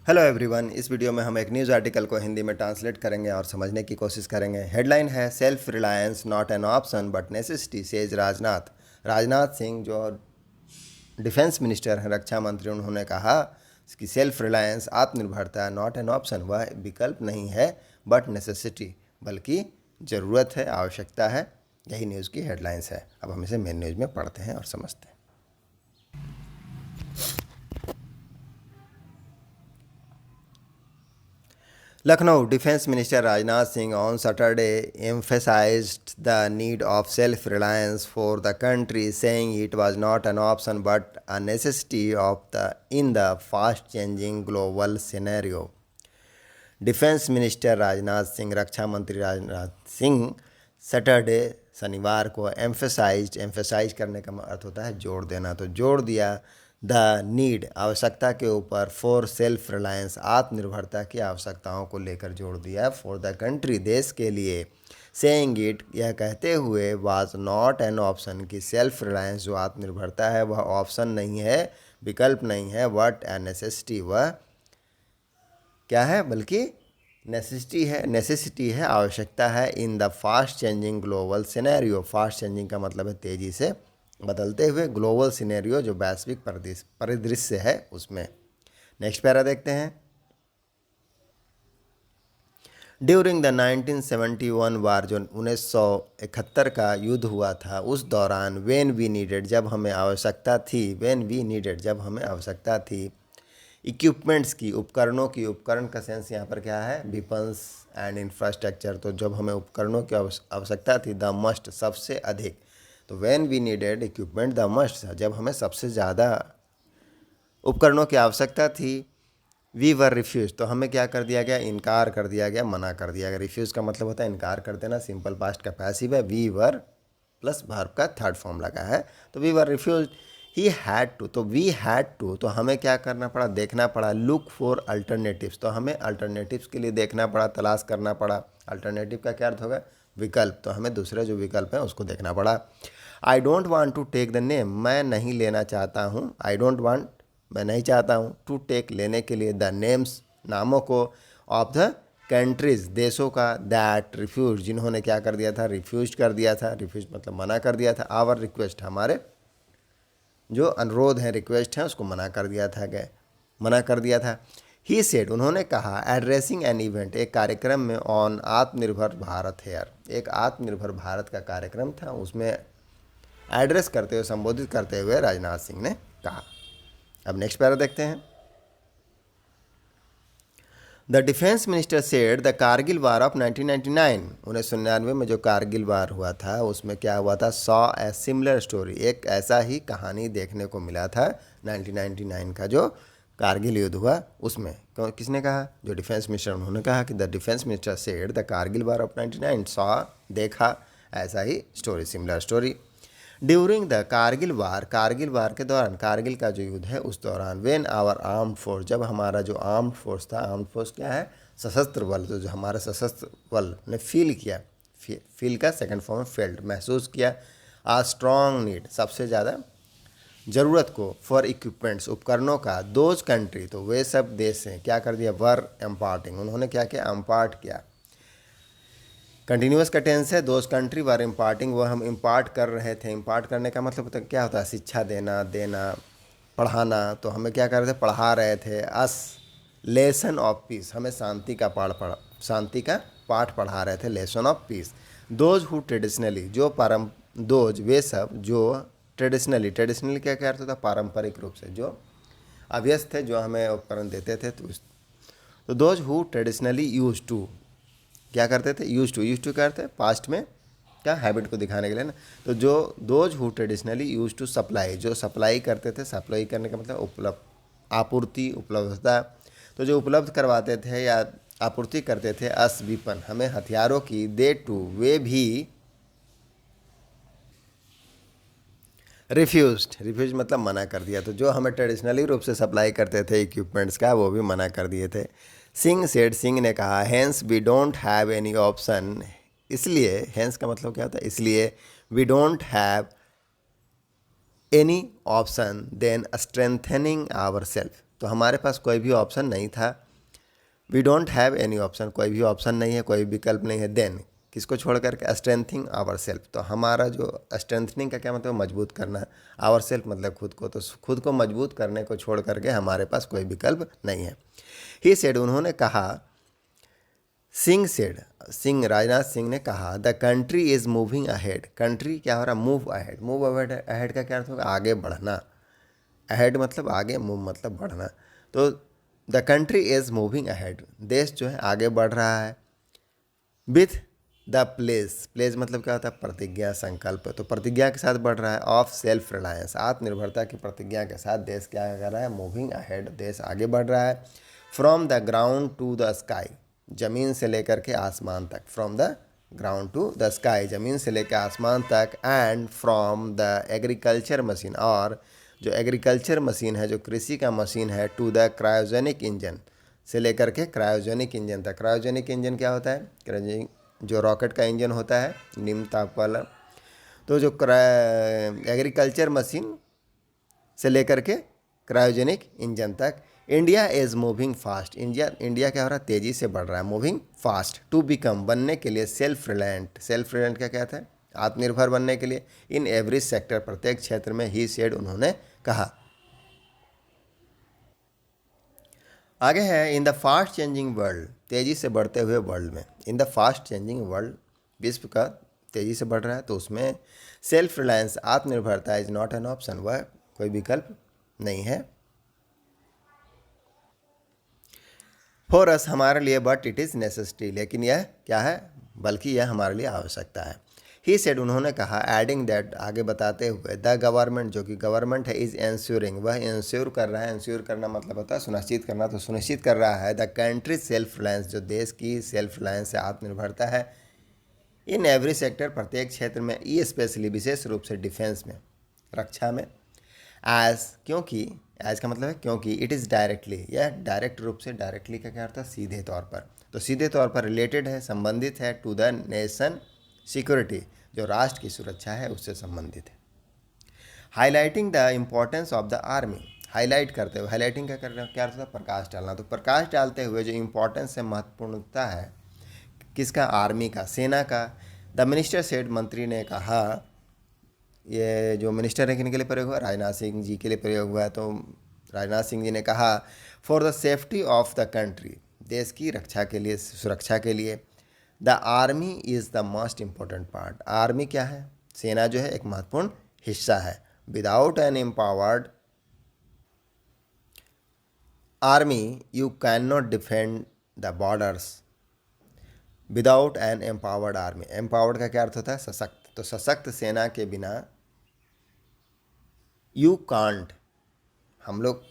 Hello everyone. इस video में हम एक न्यूज़ आर्टिकल को हिंदी में ट्रांसलेट करेंगे और समझने की कोशिश करेंगे। हेडलाइन है self reliance not an option but necessity says Rajnath. Rajnath Singh जो डिफेंस मिनिस्टर हैं, रक्षा मंत्री, उन्होंने कहा कि सेल्फ रिलायंस आत्मनिर्भरता नॉट एन ऑप्शन, वह विकल्प नहीं है, बट नेसेसिटी, बल्कि ज़रूरत है, आवश्यकता है। यही न्यूज़ की हेडलाइंस है। अब हम इसे मेन न्यूज़ में पढ़ते हैं और समझते हैं। Lucknow Defense Minister Rajnath Singh on Saturday emphasized the need of self-reliance for the country, saying it was not an option but a necessity in the fast-changing global scenario. Defence minister Rajnath Singh, रक्षा मंत्री Rajnath Singh, Saturday शनिवार को emphasise करने का अर्थ होता है जोड़ देना, तो जोड़ दिया द नीड, आवश्यकता के ऊपर, फॉर सेल्फ रिलायंस, आत्मनिर्भरता की आवश्यकताओं को लेकर जोड़ दिया, फॉर द कंट्री, देश के लिए, सेइंग इट, यह कहते हुए, वाज नॉट एन ऑप्शन, की सेल्फ रिलायंस जो आत्मनिर्भरता है वह ऑप्शन नहीं है, विकल्प नहीं है, बट ए नेसेसिटी, वह क्या है, बल्कि नेसेसिटी है, आवश्यकता है, in the fast changing global scenario. Fast changing का मतलब है तेज़ी से बदलते हुए, ग्लोबल सिनेरियो जो वैश्विक परिदृश्य है उसमें। नेक्स्ट पैरा देखते हैं। ड्यूरिंग द 1971 वार, जो 1971 का युद्ध हुआ था, उस दौरान, वेन वी नीडेड, जब हमें आवश्यकता थी, इक्विपमेंट्स की, उपकरणों की, उपकरण का सेंस यहाँ पर क्या है, वेपन्स एंड इंफ्रास्ट्रक्चर, तो जब हमें उपकरणों की आवश्यकता थी, द मस्ट, सबसे अधिक, तो when we needed equipment the must, जब हमें सबसे ज़्यादा उपकरणों की आवश्यकता थी, वी वर रिफ्यूज, तो हमें क्या कर दिया गया, इनकार कर दिया गया, मना कर दिया गया। रिफ्यूज़ का मतलब होता है इनकार कर देना, सिंपल पास्ट का पैसिव है, वी वर प्लस वर्ब का थर्ड फॉर्म लगा है, तो we were refuse, he had to, तो वी हैड टू, तो हमें क्या करना पड़ा, देखना पड़ा, लुक फॉर अल्टरनेटिव्स, तो हमें अल्टरनेटिव्स के लिए देखना पड़ा, तलाश करना पड़ा। अल्टरनेटिव का क्या अर्थ होगा, विकल्प, तो हमें दूसरे जो विकल्प हैं उसको देखना पड़ा। I don't want to take the name, मैं नहीं लेना चाहता हूँ, आई डोंट वांट, मैं नहीं चाहता हूँ, टू टेक, लेने के लिए, द नेम्स, नामों को, ऑफ द कंट्रीज, देशों का, दैट रिफ्यूज, जिन्होंने क्या कर दिया था, रिफ्यूज कर दिया था, रिफ्यूज मतलब मना कर दिया था, आवर रिक्वेस्ट, हमारे जो अनुरोध है, रिक्वेस्ट है, उसको मना कर दिया था। ही सेड, उन्होंने कहा, एड्रेसिंग एन इवेंट, एक कार्यक्रम में, ऑन आत्मनिर्भर भारत हेयर, एक आत्मनिर्भर भारत का कार्यक्रम था, उसमें एड्रेस करते हुए, संबोधित करते हुए राजनाथ सिंह ने कहा। अब नेक्स्ट पैरा देखते हैं। The defence minister said the Kargil war of 1999, 1999 में जो कारगिल वार हुआ था उसमें क्या हुआ था, सॉ ए सिमिलर स्टोरी, एक ऐसा ही कहानी देखने को मिला था 1999 का जो कारगिल युद्ध हुआ उसमें। किसने कहा, जो डिफेंस मिनिस्टर, उन्होंने कहा कि the defence minister said the Kargil war of 1999 saw, देखा, ऐसा ही story, similar story. During the Kargil war के दौरान, कारगिल का जो युद्ध है उस दौरान, वेन आवर आर्म्ड फोर्स, जब हमारा जो आर्म्ड फोर्स था, आर्म्ड फोर्स क्या है, सशस्त्र बल, तो जो हमारा सशस्त्र बल ने फील किया, फील का सेकंड फॉर्म फेल्ड, महसूस किया, आ स्ट्रॉन्ग नीड, सबसे ज़्यादा ज़रूरत को, फॉर इक्विपमेंट्स, उपकरणों का, दोज कंट्री, तो वे सब देश हैं, क्या कर दिया, वर एम्पार्टिंग, उन्होंने क्या किया, एम्पार्ट किया। कंटिन्यूस का टेंस है, दोज कंट्री वर इम्पार्टिंग, वो हम इम्पार्ट कर रहे थे। इम्पार्ट करने का मतलब होता है, क्या होता है, शिक्षा देना, पढ़ाना, तो हमें क्या कर रहे थे, पढ़ा रहे थे। अस लेसन ऑफ पीस, हमें शांति का पाठ पढ़ा रहे थे, lesson of peace. Those who traditionally, those, वे सब जो ट्रेडिशनली क्या क्या अर्थ होता है, पारंपरिक रूप से, जो अभ्यस्त थे, जो हमें उपकरण देते थे, तो those who traditionally use to, क्या करते थे, यूज टू करते हैं पास्ट में, क्या, हैबिट को दिखाने के लिए ना, तो जो those who traditionally use to supply, जो सप्लाई करते थे, सप्लाई करने का मतलब उपलब्ध, आपूर्ति, उपलब्धता, तो जो उपलब्ध करवाते थे या आपूर्ति करते थे, अस विपन, हमें हथियारों की, दे टू, वे भी, रिफ्यूज मतलब मना कर दिया, तो जो हमें ट्रेडिशनली रूप से सप्लाई करते थे इक्विपमेंट्स का, वो भी मना कर दिए थे। सिंह ने कहा, hence we don't have any option, इसलिए, हेंस का मतलब क्या होता है, इसलिए, we don't have any option then strengthening our self, तो हमारे पास कोई भी ऑप्शन नहीं था। We don't have any option, कोई भी ऑप्शन नहीं है, कोई विकल्प नहीं है। देन किसको छोड़ करके, स्ट्रेंथिंग आवर सेल्फ। तो हमारा जो स्ट्रेंथनिंग का क्या मतलब, मजबूत करना। आवर सेल्फ मतलब खुद को, तो खुद को मजबूत करने को छोड़ करके हमारे पास कोई विकल्प नहीं है। ही सेड, उन्होंने कहा। सिंह सेड, सिंह राजनाथ सिंह ने कहा, the country is moving ahead. Country क्या हो रहा, move ahead. Move ahead, ahead का क्या अर्थ होगा, आगे बढ़ना। अहेड मतलब आगे, मूव मतलब बढ़ना। तो the country is moving ahead, देश जो है आगे बढ़ रहा है। विथ द प्लेस, प्लेस मतलब क्या होता है, प्रतिज्ञा, संकल्प। तो प्रतिज्ञा के साथ बढ़ रहा है। ऑफ सेल्फ रिलायंस, आत्मनिर्भरता की प्रतिज्ञा के साथ देश क्या कर रहा है, मूविंग अहेड, देश आगे बढ़ रहा है। From the ground to the sky, जमीन से लेकर के आसमान तक। From the ground to the sky, जमीन से लेकर आसमान तक। And from the agriculture machine, और जो एग्रीकल्चर मशीन है, जो कृषि का मशीन है, टू द क्रायोजेनिक इंजन, से लेकर के क्रायोजेनिक इंजन तक। क्रायोजेनिक इंजन क्या होता है, क्रायोजेनिक जो रॉकेट का इंजन होता है, निम्न ताप वाला। तो जो एग्रीकल्चर मशीन से लेकर के क्रायोजेनिक इंजन तक। India is moving fast, India क्या हो रहा है, तेज़ी से बढ़ रहा है। मूविंग फास्ट टू बिकम, बनने के लिए। सेल्फ रिलायंट, सेल्फ रिलायंट क्या कहता है, आत्मनिर्भर बनने के लिए। इन एवरी सेक्टर, प्रत्येक क्षेत्र में। ही सेड, उन्होंने कहा। आगे है, in the fast changing world, तेज़ी से बढ़ते हुए वर्ल्ड में। In the fast changing world, विश्व का तेज़ी से बढ़ रहा है, तो उसमें सेल्फ रिलायंस, आत्मनिर्भरता इज नॉट एन ऑप्शन, वह कोई विकल्प नहीं है। फॉर अस, हमारे लिए। बट इट इज़ नेसेसिटी, लेकिन यह क्या है, बल्कि यह हमारे लिए आवश्यकता है। ही सेड, उन्होंने कहा। एडिंग दैट, आगे बताते हुए। द गवर्नमेंट, जो कि गवर्नमेंट है, इज इंश्योरिंग, वह इंश्योर कर रहा है। इंश्योर करना मतलब होता है सुनिश्चित करना, तो सुनिश्चित कर रहा है। द कंट्री सेल्फ रिलायंस, जो देश की सेल्फ रिलायंस है, आत्मनिर्भरता है। इन एवरी सेक्टर, प्रत्येक क्षेत्र में। ई स्पेशली, विशेष रूप से डिफेंस में, रक्षा में। एज, क्योंकि, एज का मतलब है क्योंकि। इट इज़ डायरेक्टली, यह डायरेक्ट रूप से, डायरेक्टली का क्या अर्थ है, सीधे तौर पर। तो सीधे तौर पर रिलेटेड है, संबंधित है। टू द नेशन सिक्योरिटी, जो राष्ट्र की सुरक्षा है उससे संबंधित है। Highlighting the importance of the army, highlight करते हुए। हाईलाइटिंग क्या कर रहे हैं, क्या अर्थ होता है, प्रकाश डालना। तो प्रकाश डालते हुए जो इम्पोर्टेंस है, महत्वपूर्णता है, किसका, आर्मी का, सेना का। द मिनिस्टर सेड, मंत्री ने कहा। ये जो मिनिस्टर है किन के लिए प्रयोग हुआ, राजनाथ सिंह जी के लिए प्रयोग हुआ है। तो राजनाथ सिंह जी ने कहा, for the safety of the country, देश की रक्षा के लिए, सुरक्षा के लिए। The army is the most important part, army क्या है, सेना जो है एक महत्वपूर्ण हिस्सा है। Without an empowered army you can not defend the borders. Without an empowered army, empowered का क्या अर्थ होता है, सशक्त। तो सशक्त सेना के बिना यू कांट, हम लोग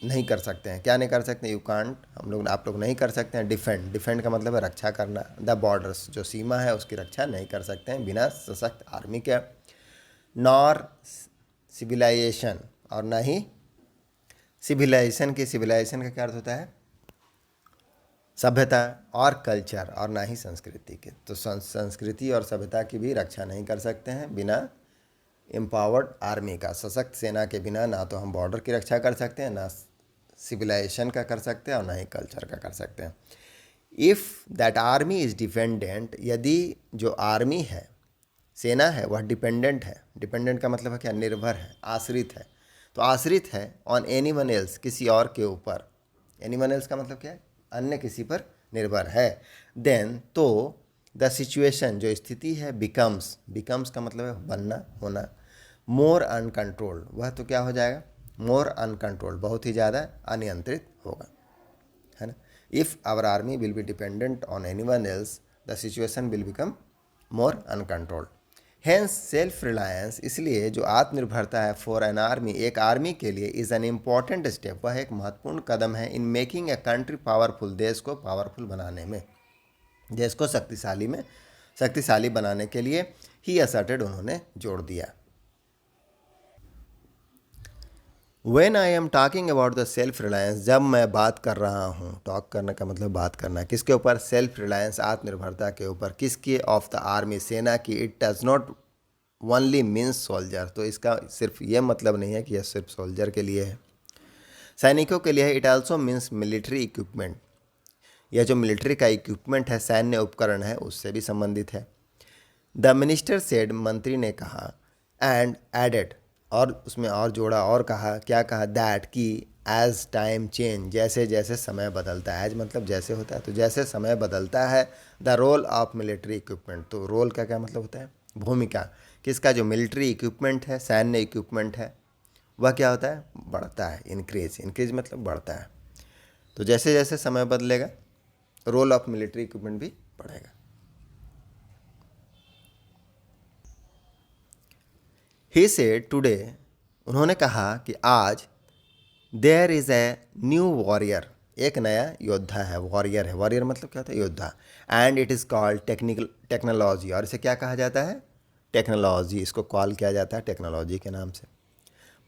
नहीं कर सकते हैं। क्या नहीं कर सकते, यू कांट, हम लोग, आप लोग नहीं कर सकते हैं। डिफेंड, डिफेंड का मतलब है रक्षा करना। द बॉर्डर्स, जो सीमा है उसकी रक्षा नहीं कर सकते हैं बिना सशक्त आर्मी के। नॉर सिविलाइजेशन, और ना ही सिविलाइजेशन की, सिविलाइजेशन का क्या अर्थ होता है, सभ्यता। और कल्चर, और ना ही संस्कृति के। तो संस्कृति और सभ्यता की भी रक्षा नहीं कर सकते हैं बिना एम्पावर्ड आर्मी का। सशक्त सेना के बिना ना तो हम बॉर्डर की रक्षा कर सकते हैं, ना सिविलाइजेशन का कर सकते हैं, और ना ही कल्चर का कर सकते हैं। If that army is dependent, यदि जो आर्मी है, सेना है, वह डिपेंडेंट है। डिपेंडेंट का मतलब है क्या, निर्भर है, आश्रित है। तो आश्रित है ऑन एनी वन एल्स, किसी और के ऊपर। एनी वन एल्स का मतलब क्या है, अन्य किसी पर निर्भर है। देन, तो द सिचुएशन, जो स्थिति है, बिकम्स, बिकम्स का मतलब है बनना, होना। मोर अनकंट्रोल्ड, वह तो क्या हो जाएगा, मोर अनकंट्रोल्ड, बहुत ही ज़्यादा अनियंत्रित होगा, है ना। If our army will be dependent on any one else, the situation will become more uncontrolled. Hence self reliance, इसलिए जो आत्मनिर्भरता है, फॉर एन आर्मी, एक आर्मी के लिए, इज़ एन इम्पॉर्टेंट स्टेप, वह एक महत्वपूर्ण कदम है। In making a country powerful, देश को पावरफुल बनाने में, देश को शक्तिशाली बनाने के लिए। ही असर्टेड, उन्होंने जोड़ दिया। When I am talking about the self reliance, जब मैं बात कर रहा हूँ, टॉक करने का मतलब बात करना, किसके ऊपर, सेल्फ रिलायंस, आत्मनिर्भरता के ऊपर। किसकी, ऑफ द आर्मी, सेना की। It does not only means soldier, तो इसका सिर्फ ये मतलब नहीं है कि यह सिर्फ सोल्जर के लिए है। सैनिकों के लिए it also means military equipment. यह जो मिलिट्री का इक्विपमेंट है, सैन्य उपकरण है, उससे भी संबंधित है। द मिनिस्टर सेड, मंत्री ने कहा, एंड एडेड, और उसमें और जोड़ा और कहा, क्या कहा, दैट कि एज टाइम चेंज, जैसे जैसे समय बदलता है, एज मतलब जैसे होता है, तो जैसे समय बदलता है, the role of military equipment, तो रोल का क्या मतलब होता है, भूमिका किसका, जो मिलिट्री इक्विपमेंट है, सैन्य इक्विपमेंट है, वह क्या होता है, बढ़ता है, इंक्रीज, इंक्रीज मतलब बढ़ता है। तो जैसे जैसे समय बदलेगा रोल ऑफ मिलिट्री इक्विपमेंट भी बढ़ेगा। ही सेड टुडे, उन्होंने कहा कि आज, there is a new warrior, एक नया योद्धा है, वॉरियर है, वॉरियर मतलब क्या होता है, योद्धा, and it is called technology, और इसे क्या कहा जाता है, टेक्नोलॉजी, इसको कॉल किया जाता है टेक्नोलॉजी के नाम से,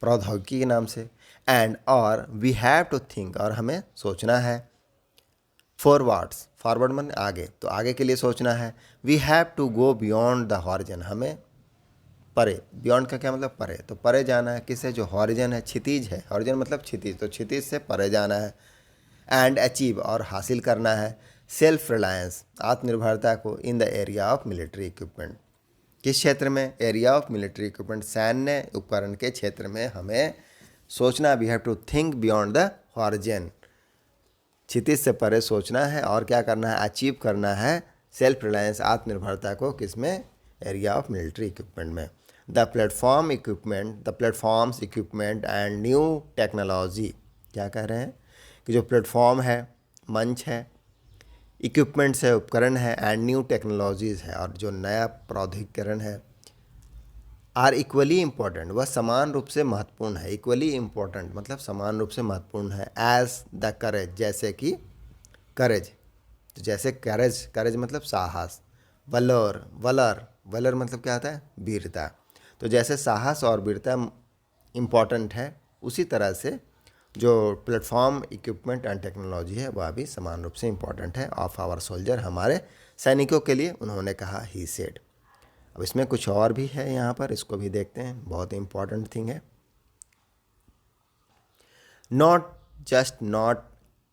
प्रौद्योगिकी के नाम से। एंड और वी हैव टू थिंक, और हमें सोचना है, फॉरवर्ड्स, फॉरवर्ड मन आगे, तो आगे के लिए सोचना है। We have to go beyond the horizon, हमें परे, बियॉन्ड का क्या मतलब, परे, तो परे जाना है, किससे, जो हॉरिजन है, क्षितिज है, हॉरिजन मतलब क्षितिज, तो क्षितिज से परे जाना है। एंड अचीव, और हासिल करना है, सेल्फ रिलायंस, आत्मनिर्भरता को, in the area of military equipment, किस क्षेत्र में, एरिया ऑफ मिलिट्री इक्विपमेंट, सैन्य उपकरण के क्षेत्र में हमें सोचना, we have to think beyond the horizon, क्षितिज से परे सोचना है, और क्या करना है, अचीव करना है, सेल्फ रिलायंस, आत्मनिर्भरता को, किसमें, एरिया ऑफ मिलिट्री इक्विपमेंट में। The platform equipment, the platforms equipment and new technology, क्या कह रहे हैं कि जो प्लेटफॉर्म है, मंच है, इक्विपमेंट्स है, उपकरण है, एंड न्यू टेक्नोलॉजीज़ है, और जो नया प्रौद्योगिकरण है, आर इक्वली इम्पॉर्टेंट, वह समान रूप से महत्वपूर्ण है, इक्वली इम्पॉर्टेंट मतलब समान रूप से महत्वपूर्ण है, एज द करेज, जैसे कि करेज, तो जैसे करेज, करेज मतलब साहस, वलर, वलर, वलर मतलब क्या होता है, वीरता, तो जैसे साहस और वीरता इम्पॉर्टेंट है, उसी तरह से जो प्लेटफॉर्म इक्विपमेंट एंड टेक्नोलॉजी है वह भी समान रूप से इम्पॉर्टेंट है, ऑफ आवर सोल्जर, हमारे सैनिकों के लिए, उन्होंने कहा, ही सेड। अब इसमें कुछ और भी है यहाँ पर, इसको भी देखते हैं, बहुत इंपॉर्टेंट थिंग है। Not just not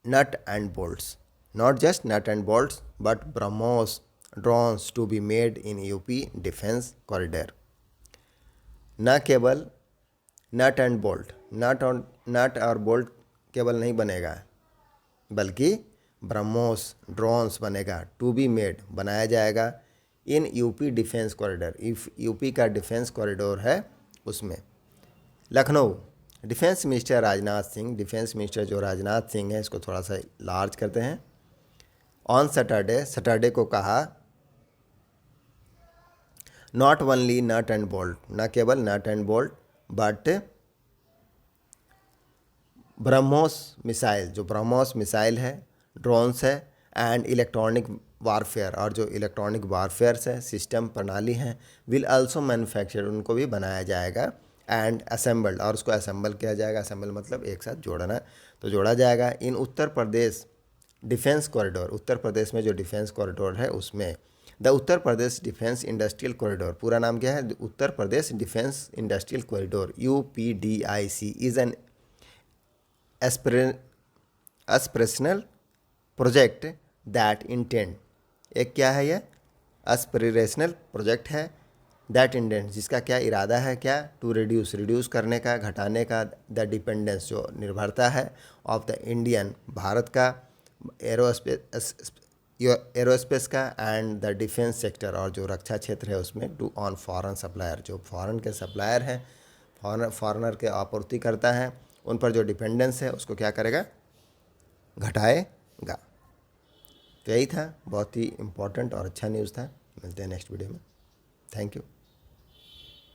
nut and bolts, not just nut and bolts but BrahMos drones to be made in UP defence corridor, न केवल नट एंड बोल्ट, नट और बोल्ट केवल नहीं बनेगा, बल्कि ब्रह्मोस ड्रोन्स बनेगा, टू बी मेड बनाया जाएगा, इन यूपी डिफेंस कॉरिडोर, यूपी का डिफेंस कॉरिडोर है उसमें। Lucknow, defence minister Rajnath Singh, defence minister जो राजनाथ सिंह है, इसको थोड़ा सा लार्ज करते हैं, ऑन सैटरडे, सैटरडे को कहा, not only nut and bolt, न केवल nut and bolt but BrahMos missile, जो ब्रह्मोस मिसाइल है, ड्रोन्स है, एंड इलेक्ट्रॉनिक वारफेयर, और जो इलेक्ट्रॉनिक वारफेयर्स है, सिस्टम प्रणाली हैं, विल आल्सो मैन्युफैक्चर, उनको भी बनाया जाएगा, एंड असेंबल्ड, और उसको असेंबल किया जाएगा, असेंबल मतलब एक साथ जोड़ना, तो जोड़ा जाएगा, इन उत्तर प्रदेश डिफेंस कॉरिडोर, उत्तर प्रदेश में जो डिफेंस कॉरिडोर है उसमें। The Uttar Pradesh defence industrial corridor, पूरा नाम क्या है, Uttar Pradesh defence industrial corridor, UPDIC, is an aspirational project that intend, एक क्या है यह, एस्पिरेशनल प्रोजेक्ट है, दैट इंटेंड, जिसका क्या इरादा है, क्या, टू रिड्यूस, रिड्यूस करने का, घटाने का, द डिपेंडेंस, जो निर्भरता है, ऑफ द इंडियन, भारत का, एरोस्पेस का, एंड द डिफेंस सेक्टर, और जो रक्षा क्षेत्र है उसमें, टू ऑन फॉरेन सप्लायर, जो फॉरेन के सप्लायर हैं, फॉरेनर के आपूर्ति करता है, उन पर जो डिपेंडेंस है उसको क्या करेगा, घटाएगा। तो यही था, बहुत ही इम्पोर्टेंट और अच्छा न्यूज़ था। मिलते हैं नेक्स्ट वीडियो में। Thank you.